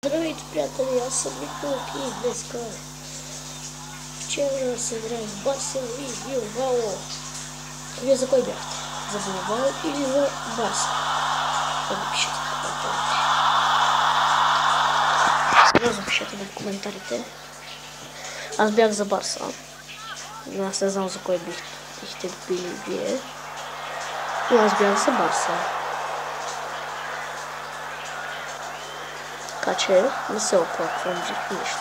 Здравейте, приятели, аз съм Николак и днеска вчера се играем в Барса и Билбао. Вие за кой бяхте? За Билбао или за Барса? Да напишете в коментарите. Сега запишете в коментарите. Аз бях за Барса. Но аз не знам за кой бихте били вие. Но аз бях за Барса. Така че не се оплаквам за нищо.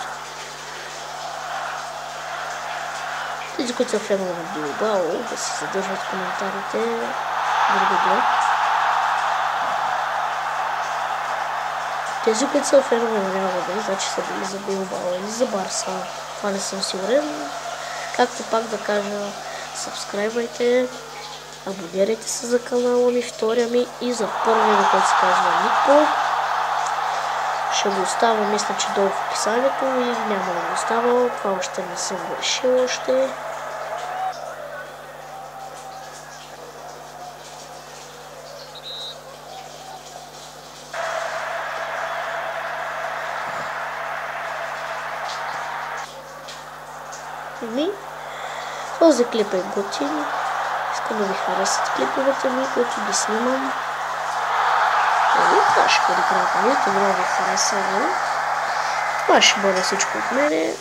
Тези, които са фенове на Билбао, да се задържат в коментарите. Благодаря. Тези, които са фенове на Реал Мадрид, значи са били за Билбао или за Барса. Това не съм сигурен. Както пак да кажа, сабскрайбвайте, абонирайте се за канала ми, втория ми и за първия, който се казва Нико. Ще го оставя, мисля, че долу в описанието или няма да го оставя. Това още не съм го решил още. Този клип е готин. Искам да ви харесат клиповете ми, които ги снимам. Това ще бъде приятели, това ви хареса. Това ще бъде всичко от мене.